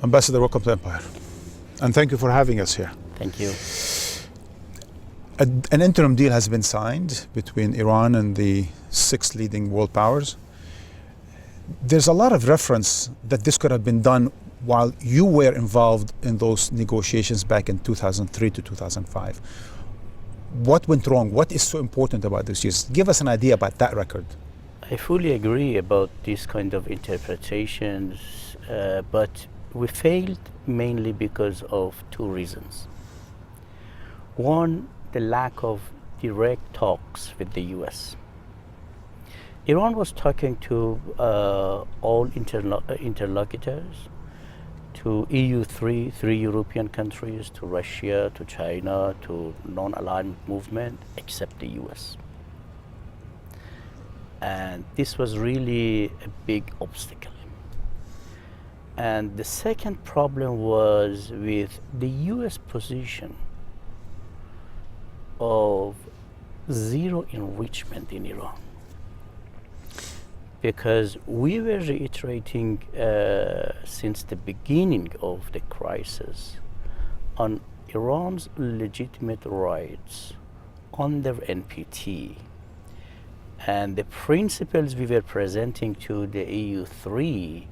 Ambassador, welcome to Empire. And thank you for having us here. Thank you. An interim deal has been signed between Iran and the 6 leading world powers. There's a lot of reference that this could have been done while you were involved in those negotiations back in 2003 to 2005. What went wrong? What is so important about this? Just give us an idea about that record. I fully agree about these kind of interpretations, but we failed mainly because of 2 reasons. One, the lack of direct talks with the US. Iran was talking to all interlocutors, to EU 3 European countries, to Russia, to China, to non-alignment movement, except the US. And this was really a big obstacle. And the second problem was with the US position of zero enrichment in Iran. Because we were reiterating since the beginning of the crisis on Iran's legitimate rights under NPT, and the principles we were presenting to the EU 3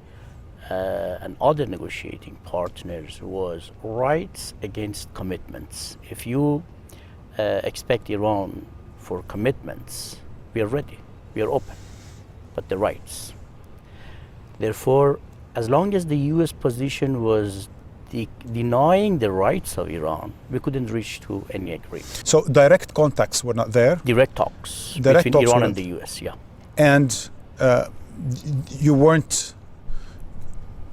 and other negotiating partners was rights against commitments. If you expect Iran for commitments, we are ready, we are open, but the rights. Therefore, as long as the US position was denying the rights of Iran, we couldn't reach to any agreement. So direct contacts were not there? Direct talks between Iran and the US, yeah. And you weren't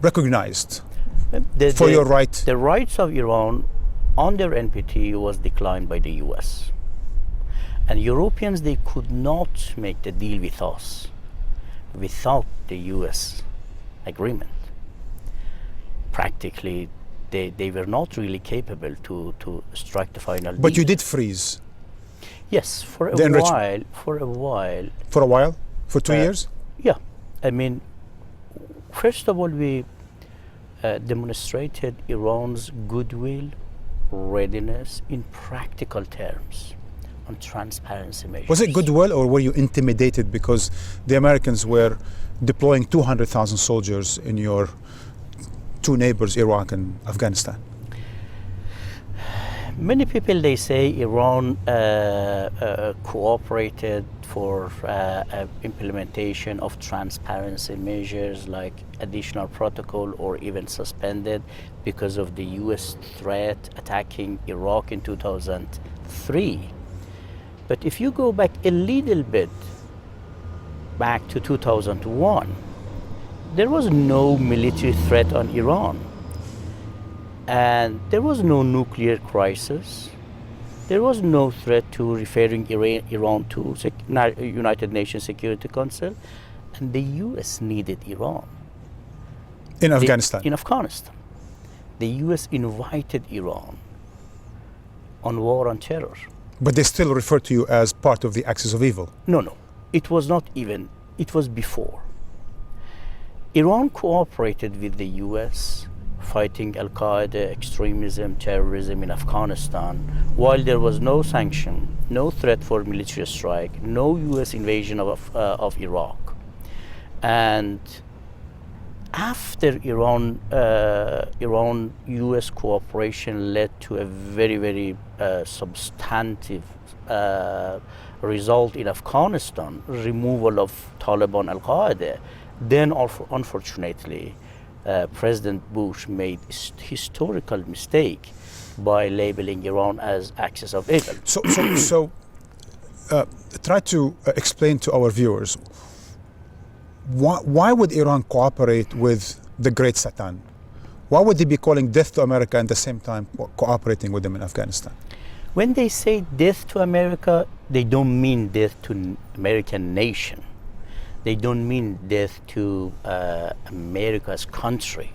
recognized for your right? The rights of Iran under NPT was declined by the US. And Europeans, they could not make the deal with us without the US agreement. Practically, they were not really capable to strike the final deal. But you did freeze? Yes, for a while. For a while? For 2 years? Yeah. I mean, first of all, we demonstrated Iran's goodwill, readiness in practical terms on transparency measures. Was it goodwill, or were you intimidated because the Americans were deploying 200,000 soldiers in your 2 neighbors, Iraq and Afghanistan? Many people, they say Iran cooperated for implementation of transparency measures like additional protocol or even suspended because of the US threat attacking Iraq in 2003. But if you go back a little bit, back to 2001, there was no military threat on Iran. And there was no nuclear crisis. There was no threat to referring Iran to United Nations Security Council. And the US needed Iran. In Afghanistan? In Afghanistan. The US invited Iran on war on terror. But they still refer to you as part of the axis of evil? No. It was not even. It was before. Iran cooperated with the US fighting Al-Qaeda, extremism, terrorism in Afghanistan, while there was no sanction, no threat for military strike, no US invasion of Iraq. And after Iran-US cooperation led to a very, very substantive result in Afghanistan, removal of Taliban Al-Qaeda, then unfortunately, President Bush made historical mistake by labeling Iran as axis of evil. So try to explain to our viewers, why would Iran cooperate with the Great Satan? Why would they be calling death to America and at the same time cooperating with them in Afghanistan? When they say death to America, they don't mean death to American nation. They don't mean death to America's country.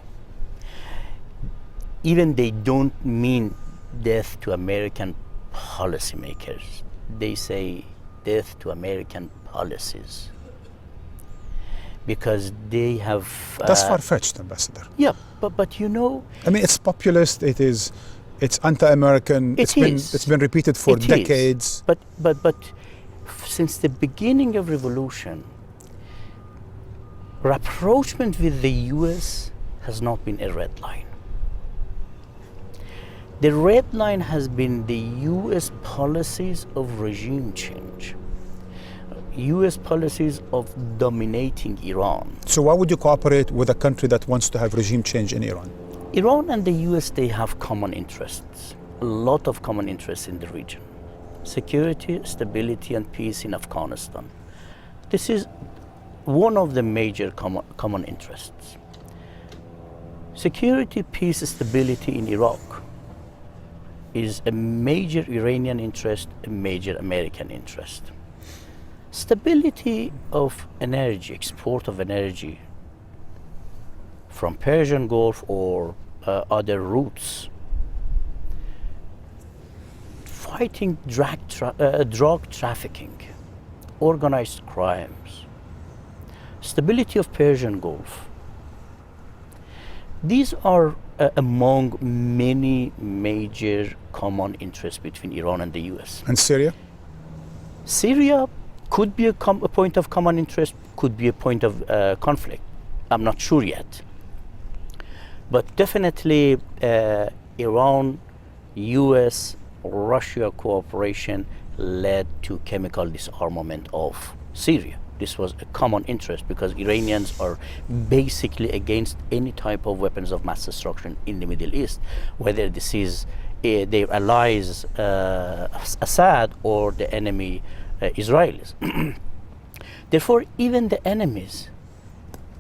Even they don't mean death to American policymakers. They say death to American policies. because they have. That's far-fetched, Ambassador. Yeah, but you know. I mean, it's populist. It's anti-American. It's been repeated for decades. But since the beginning of revolution, rapprochement with the U.S. has not been a red line. The red line has been the U.S. policies of regime change, U.S. policies of dominating Iran. So why would you cooperate with a country that wants to have regime change in Iran? Iran and the U.S., they have common interests, a lot of common interests in the region. Security, stability, and peace in Afghanistan. This is one of the major common interests. Security, peace, stability in Iraq is a major Iranian interest, a major American interest. Stability of energy, export of energy from Persian Gulf or other routes. Fighting drug trafficking, organized crimes, stability of Persian Gulf. These are among many major common interests between Iran and the US. And Syria? Syria could be a point of common interest, could be a point of conflict. I'm not sure yet. But definitely Iran, US, Russia cooperation led to chemical disarmament of Syria. This was a common interest because Iranians are basically against any type of weapons of mass destruction in the Middle East, whether this is their allies Assad or the enemy Israelis. Therefore, even the enemies,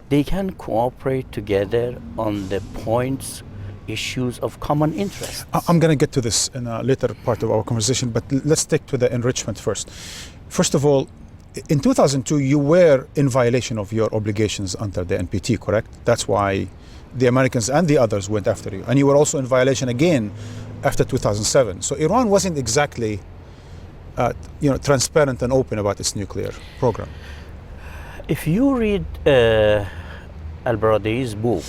they can cooperate together on the points, issues of common interest. I'm going to get to this in a later part of our conversation, but let's stick to the enrichment first. First of all, in 2002, you were in violation of your obligations under the NPT, correct? That's why the Americans and the others went after you. And you were also in violation again after 2007. So Iran wasn't exactly transparent and open about its nuclear program. If you read Al-Baradei's book,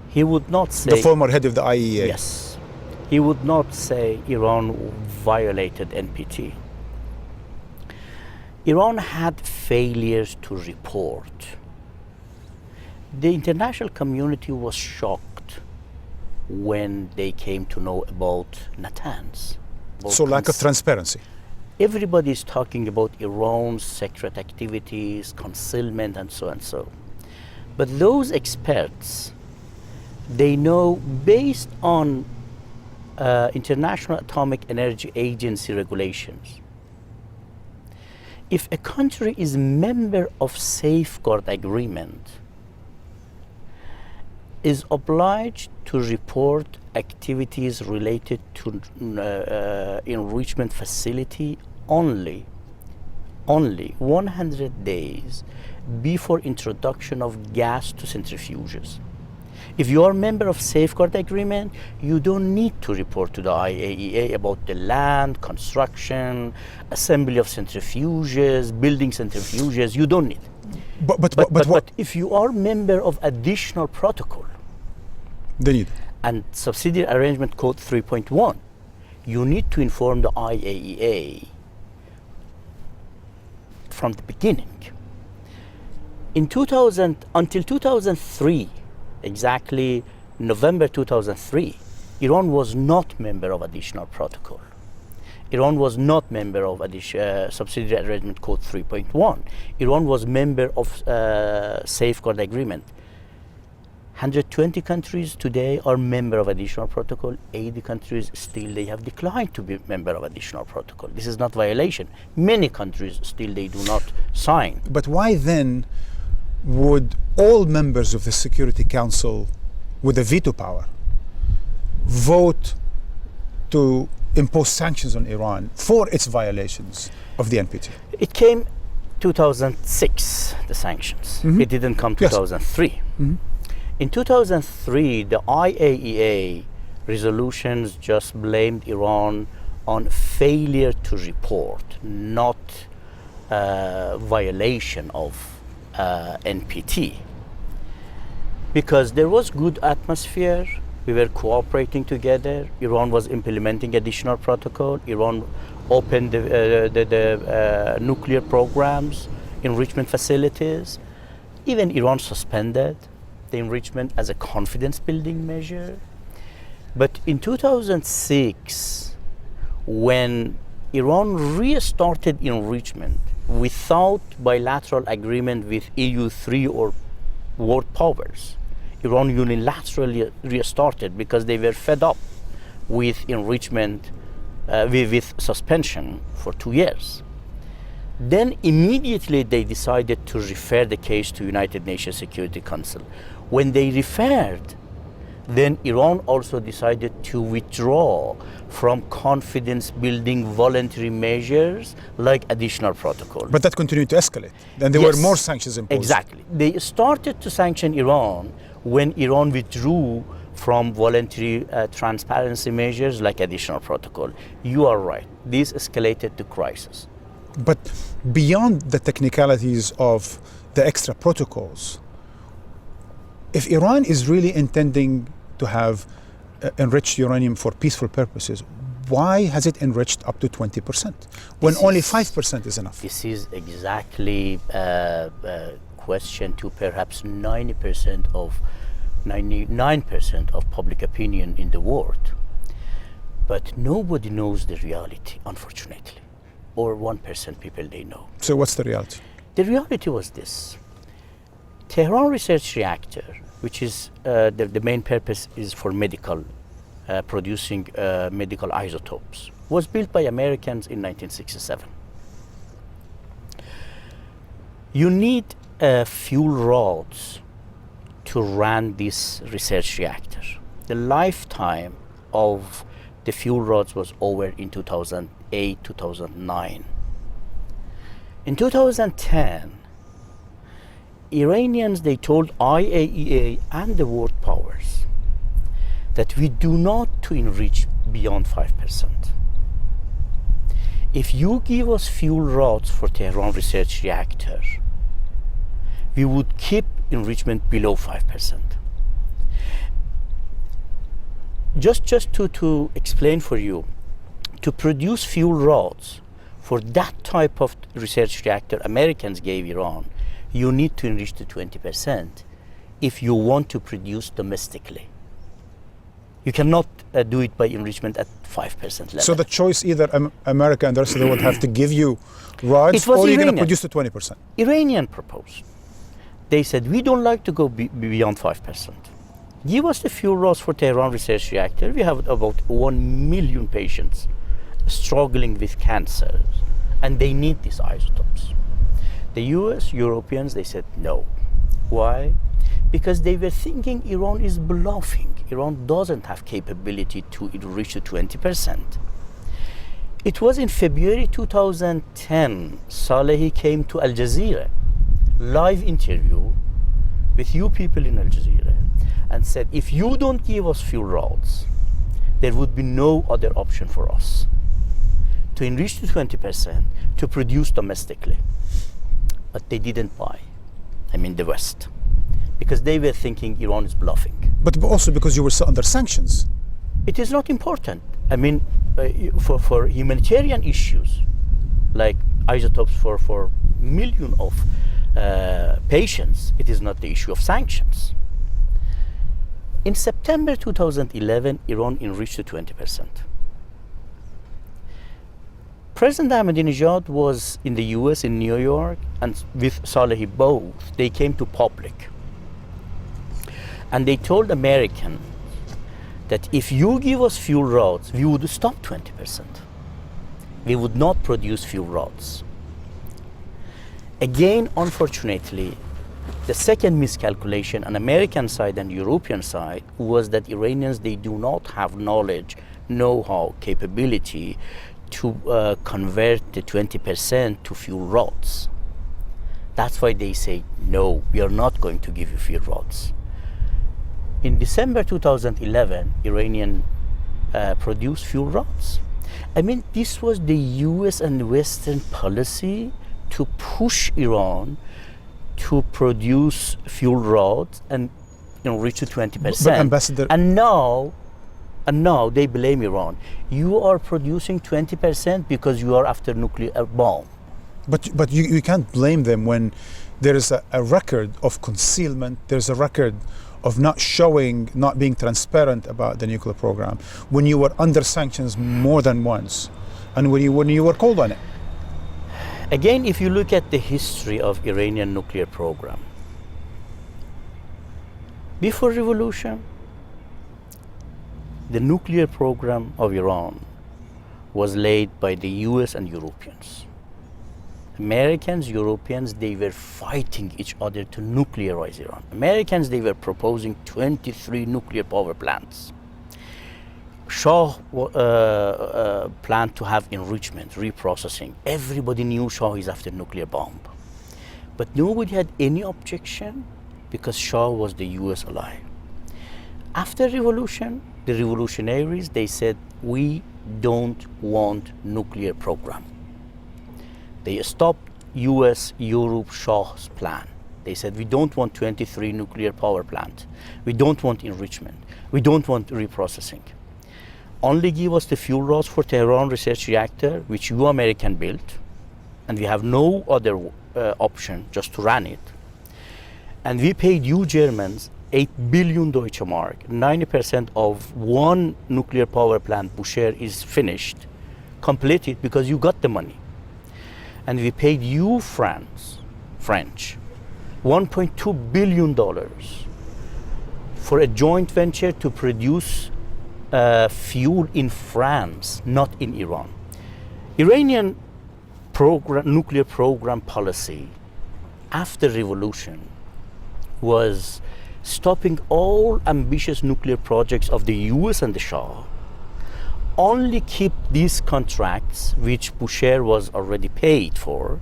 he would not say... The former head of the IAEA. Yes. He would not say Iran violated NPT. Iran had failures to report. The international community was shocked when they came to know about Natanz. So lack of transparency. Everybody is talking about Iran's secret activities, concealment, and so and so. But those experts, they know based on International Atomic Energy Agency regulations, if a country is member of safeguard agreement, is obliged to report activities related to enrichment facility only 100 days before introduction of gas to centrifuges. If you are a member of safeguard agreement, you don't need to report to the IAEA about the land, construction, assembly of centrifuges, building centrifuges. You don't need. But if you are a member of additional protocol, they need. And subsidiary arrangement code 3.1, you need to inform the IAEA from the beginning. In 2000 until 2003, exactly November 2003, Iran was not member of additional protocol. Iran was not member of subsidiary arrangement code 3.1. Iran was member of safeguard agreement. 120 countries today are member of additional protocol. 80 countries still they have declined to be member of additional protocol. This is not violation. Many countries still they do not sign. But why then would all members of the Security Council with the veto power vote to impose sanctions on Iran for its violations of the NPT? It came 2006, the sanctions. Mm-hmm. It didn't come 2003. Yes. Mm-hmm. In 2003, the IAEA resolutions just blamed Iran on failure to report, not violation of NPT, because there was good atmosphere. We were cooperating together. Iran was implementing additional protocol. Iran opened the nuclear programs, enrichment facilities. Even Iran suspended the enrichment as a confidence building measure. But in 2006, when Iran restarted enrichment without bilateral agreement with EU3 or world powers, Iran unilaterally restarted because they were fed up with enrichment, with suspension for 2 years. Then immediately they decided to refer the case to United Nations Security Council. When they referred, then Iran also decided to withdraw from confidence-building voluntary measures like additional protocol. But that continued to escalate. Then there were more sanctions imposed. Exactly. They started to sanction Iran when Iran withdrew from voluntary transparency measures like additional protocol. You are right. This escalated to crisis. But beyond the technicalities of the extra protocols, if Iran is really intending to have enriched uranium for peaceful purposes, why has it enriched up to 20% when only 5% is enough? This is exactly a question to perhaps 99% of public opinion in the world. But nobody knows the reality, unfortunately, or 1% people they know. So what's the reality? The reality was this. Tehran Research Reactor, which is the main purpose is for medical, producing medical isotopes, was built by Americans in 1967. You need fuel rods to run this research reactor. The lifetime of the fuel rods was over in 2008, 2009. In 2010, Iranians, they told IAEA and the world powers that we do not to enrich beyond 5%. If you give us fuel rods for Tehran Research Reactor, we would keep enrichment below 5%. Just to explain for you, to produce fuel rods for that type of research reactor Americans gave Iran, you need to enrich to 20% if you want to produce domestically. You cannot do it by enrichment at 5% level. So the choice, either America and the rest of the world have to give you rods, or you're going to produce to 20%. Iranian proposed. They said, we don't like to go beyond 5%. Give us the fuel rods for Tehran Research Reactor. We have about 1 million patients struggling with cancers, and they need these isotopes. The US, Europeans, they said no. Why? Because they were thinking Iran is bluffing. Iran doesn't have capability to reach to 20%. It was in February 2010, Salehi came to Al Jazeera, live interview with you people in Al Jazeera, and said, if you don't give us fuel rods, there would be no other option for us to enrich to 20%, to produce domestically. But they didn't buy, the West, because they were thinking Iran is bluffing. But also because you were under sanctions. It is not important. For humanitarian issues, like isotopes for millions of patients, it is not the issue of sanctions. In September 2011, Iran enriched to 20%. President Ahmadinejad was in the US, in New York, and with Salehi both, they came to public. And they told Americans that if you give us fuel rods, we would stop 20%. We would not produce fuel rods. Again, unfortunately, the second miscalculation on American side and European side was that Iranians, they do not have knowledge, know-how, capability to convert the 20% to fuel rods. That's why they say, no, we are not going to give you fuel rods. In December 2011, Iranian produced fuel rods. This was the US and Western policy to push Iran to produce fuel rods and reach to 20%. But Ambassador, And now they blame Iran. You are producing 20% because you are after nuclear bomb. but you can't blame them when there is a record of concealment. There's a record of not showing, not being transparent about the nuclear program. When you were under sanctions more than once, and when you were called on it. Again, if you look at the history of Iranian nuclear program, before revolution, the nuclear program of Iran was laid by the US and Europeans. Americans, Europeans, they were fighting each other to nuclearize Iran. Americans, they were proposing 23 nuclear power plants. Shah planned to have enrichment, reprocessing. Everybody knew Shah is after nuclear bomb. But nobody had any objection because Shah was the US ally. After revolution, the revolutionaries, they said, we don't want nuclear program. They stopped US, Europe, Shah's plan. They said, we don't want 23 nuclear power plants. We don't want enrichment. We don't want reprocessing. Only give us the fuel rods for Tehran research reactor, which you American built, and we have no other option just to run it. And we paid you Germans 8 billion Deutsche Mark. 90% of one nuclear power plant, Bushehr, is finished, completed, because you got the money. And we paid you French, $1.2 billion for a joint venture to produce fuel in France, not in Iran. Iranian nuclear program policy after revolution was stopping all ambitious nuclear projects of the US and the Shah, only keep these contracts which Bushehr was already paid for.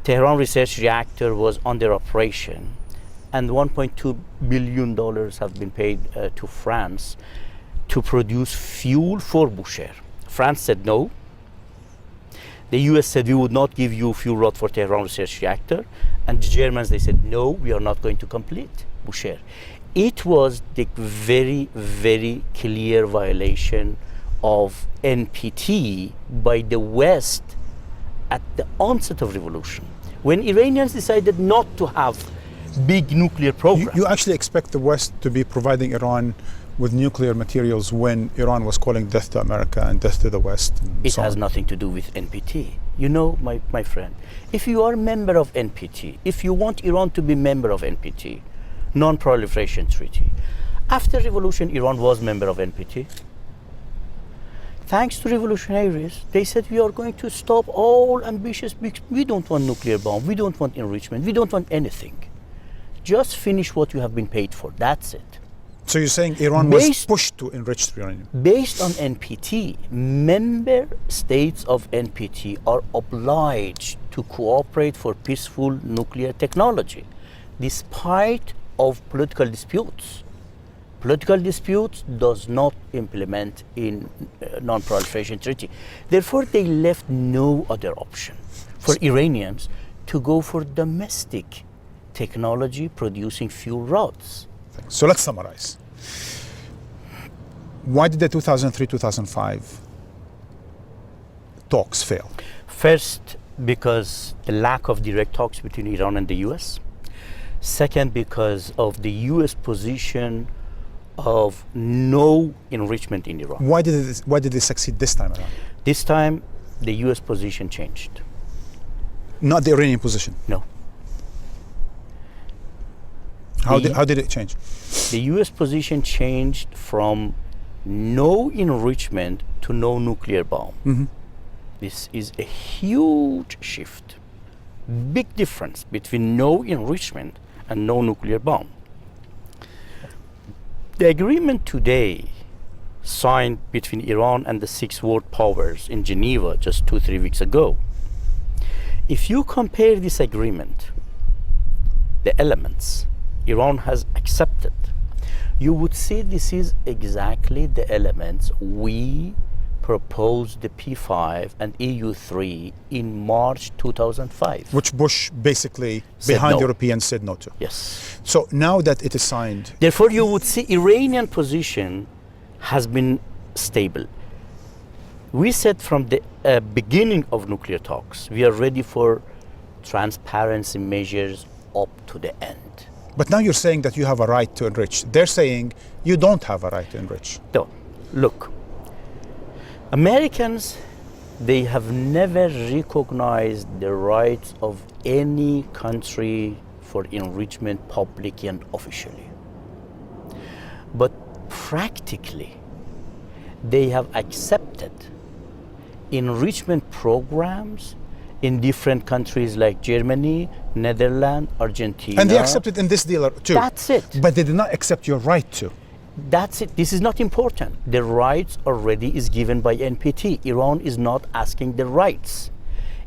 Tehran research reactor was under operation, and $1.2 billion have been paid to France to produce fuel for Bushehr. France said no. The US said we would not give you fuel rod for Tehran research reactor, and the Germans, they said no, we are not going to complete Bushehr. It was the very, very clear violation of NPT by the West at the onset of revolution, when Iranians decided not to have big nuclear program. You actually expect the West to be providing Iran with nuclear materials when Iran was calling death to America and death to the West? It has nothing to do with NPT. You know, my friend, if you are a member of NPT, if you want Iran to be member of NPT, Non-Proliferation Treaty, after revolution, Iran was member of NPT. Thanks to revolutionaries, they said we are going to stop all ambitious, we don't want nuclear bomb, we don't want enrichment, we don't want anything. Just finish what you have been paid for, that's it. So you're saying Iran was pushed to enrich uranium? Based on NPT, member states of NPT are obliged to cooperate for peaceful nuclear technology, despite of political disputes. Political disputes does not implement in non-proliferation treaty. Therefore, they left no other option for Iranians to go for domestic technology producing fuel rods. So let's summarize. Why did the 2003-2005 talks fail? First, because the lack of direct talks between Iran and the US. Second, because of the US position of no enrichment in Iran. Why did they succeed this time around? This time, the US position changed. Not the Iranian position? No. How did it change? The US position changed from no enrichment to no nuclear bomb. Mm-hmm. This is a huge shift. Big difference between no enrichment and no nuclear bomb. The agreement today signed between Iran and the 6 world powers in Geneva just 2-3 weeks ago. If you compare this agreement, the elements Iran has accepted, you would see this is exactly the elements we proposed the P5 and EU3 in March 2005. Which Bush basically, Said behind no. Europeans, said no to. Yes. So now that it is signed, Therefore, you would see Iranian position has been stable. We said from the beginning of nuclear talks, we are ready for transparency measures up to the end. but now you're saying that you have a right to enrich. They're saying you don't have a right to enrich. No, look, Americans, they have never recognized the rights of any country for enrichment publicly and officially. But practically, they have accepted enrichment programs in different countries like Germany, Netherlands, Argentina. And they accepted in this deal too. That's it. But they did not accept your right to. That's it. This is not important. The rights already is given by NPT. Iran is not asking the rights.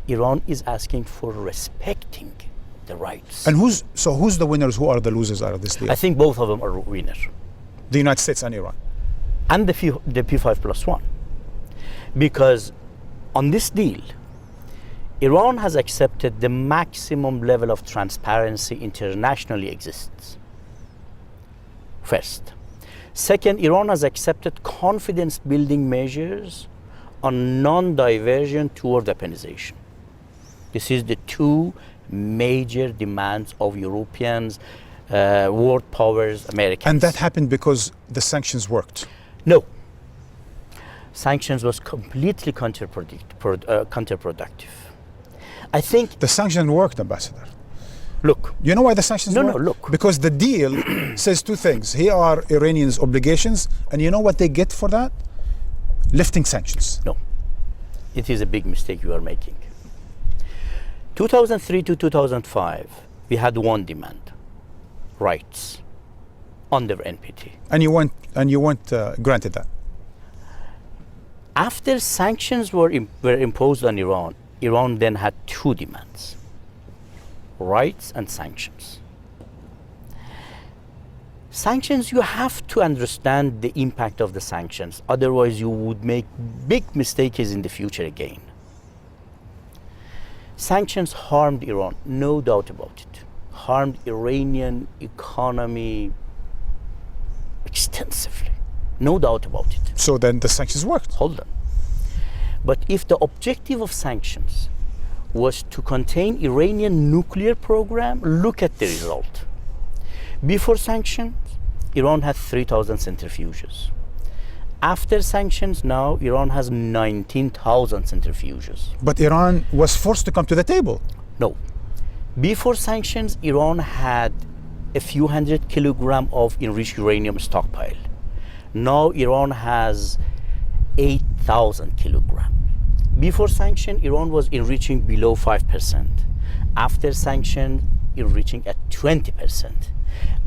Iran is asking for respecting the rights. And who's the winners? Who are the losers out of this deal? I think both of them are winners. The United States and Iran. And the P5+1. Because on this deal, Iran has accepted the maximum level of transparency internationally exists. First. Second, Iran has accepted confidence building measures on non-diversion toward weaponization. This is the two major demands of Europeans, world powers, Americans. And that happened because the sanctions worked. No. Sanctions was completely counterproductive. I think... The sanctions worked, Ambassador. Look. You know why the sanctions worked? No, look. Because the deal says two things. Here are Iranians' obligations, and you know what they get for that? Lifting sanctions. No. It is a big mistake you are making. 2003 to 2005, we had one demand. Rights under NPT. And you weren't granted that. After sanctions were imposed on Iran, Iran then had two demands: rights and sanctions. Sanctions, you have to understand the impact of the sanctions, otherwise you would make big mistakes in the future again. Sanctions harmed Iran, no doubt about it. Harmed Iranian economy extensively, no doubt about it. So then the sanctions worked. Hold on. But if the objective of sanctions was to contain Iranian nuclear program, look at the result. Before sanctions, Iran had 3,000 centrifuges. After sanctions, now Iran has 19,000 centrifuges. But Iran was forced to come to the table. No. Before sanctions, Iran had a few hundred kilograms of enriched uranium stockpile. Now Iran has 8,000 kilograms. Before sanction, Iran was enriching below 5%. After sanction, enriching at 20%.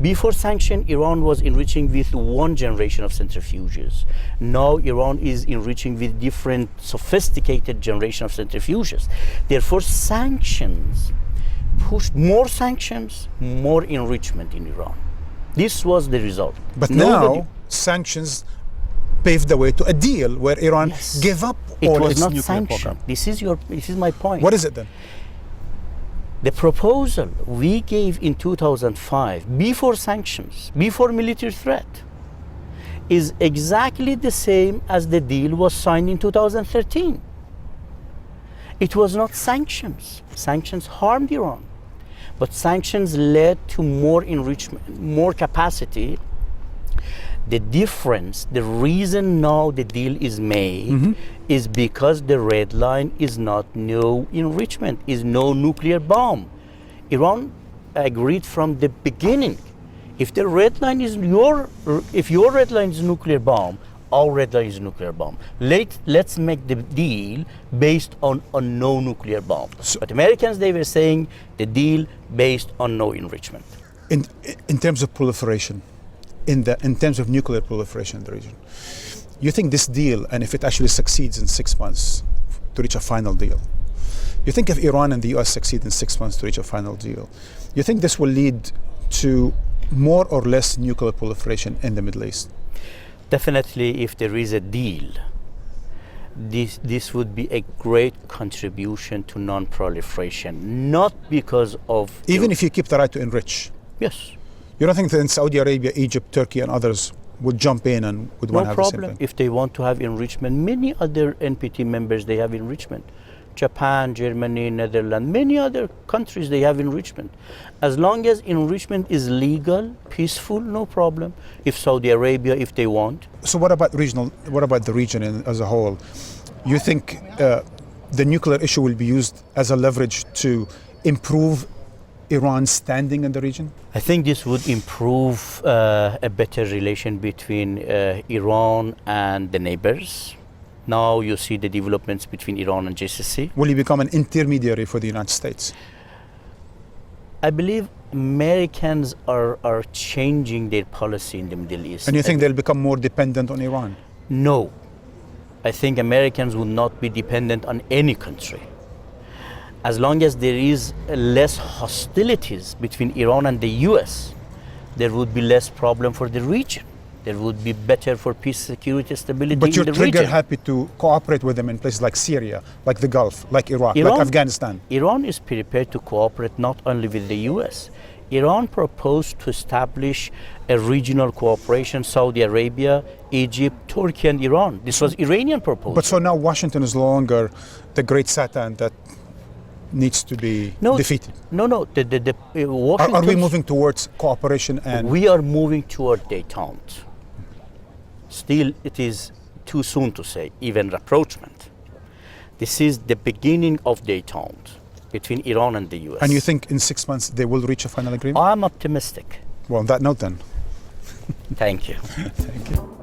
Before sanction, Iran was enriching with one generation of centrifuges. Now Iran is enriching with different sophisticated generation of centrifuges. Therefore, sanctions pushed more sanctions, more enrichment in Iran. This was the result. But now sanctions paved the way to a deal where Iran gave up all its nuclear program. This is my point. What is it then? The proposal we gave in 2005, before sanctions, before military threat, is exactly the same as the deal was signed in 2013. It was not sanctions. Sanctions harmed Iran. But sanctions led to more enrichment, more capacity. The difference, the reason now the deal is made is because the red line is not no enrichment, is no nuclear bomb. Iran agreed from the beginning. If the red line is if your red line is nuclear bomb, our red line is nuclear bomb. Let's make the deal based on no nuclear bomb. But Americans, they were saying the deal based on no enrichment. In terms of proliferation, in terms of nuclear proliferation in the region, you think this deal, and if it actually succeeds in 6 months to reach a final deal, you think if Iran and the US succeed in 6 months to reach a final deal, you think this will lead to more or less nuclear proliferation in the Middle East? Definitely, if there is a deal this would be a great contribution to non-proliferation, not because of... Even if you keep the right to enrich? Yes. You don't think that in Saudi Arabia, Egypt, Turkey and others would jump in and would want to have the same No thing? problem. If they want to have enrichment, many other NPT members, they have enrichment. Japan, Germany, Netherlands, many other countries, they have enrichment. As long as enrichment is legal, peaceful, no problem. If Saudi Arabia, if they want. So what about the region as a whole? You think the nuclear issue will be used as a leverage to improve Iran's standing in the region? I think this would improve a better relation between Iran and the neighbors. Now you see the developments between Iran and GCC. Will he become an intermediary for the United States? I believe Americans are changing their policy in the Middle East. And you think they'll become more dependent on Iran? No. I think Americans will not be dependent on any country. As long as there is less hostilities between Iran and the US, there would be less problem for the region. There would be better for peace, security, stability in the region. But you're trigger happy to cooperate with them in places like Syria, like the Gulf, like Iraq, like Afghanistan. Iran is prepared to cooperate not only with the US. Iran proposed to establish a regional cooperation, Saudi Arabia, Egypt, Turkey and Iran. This was Iranian proposal. But so now Washington is no longer the great Satan that needs to be defeated. No. Washington. Are we moving towards cooperation and... We are moving toward détente. Still, it is too soon to say, even rapprochement. This is the beginning of détente between Iran and the US. And you think in 6 months they will reach a final agreement? I'm optimistic. Well, on that note then. Thank you. Thank you.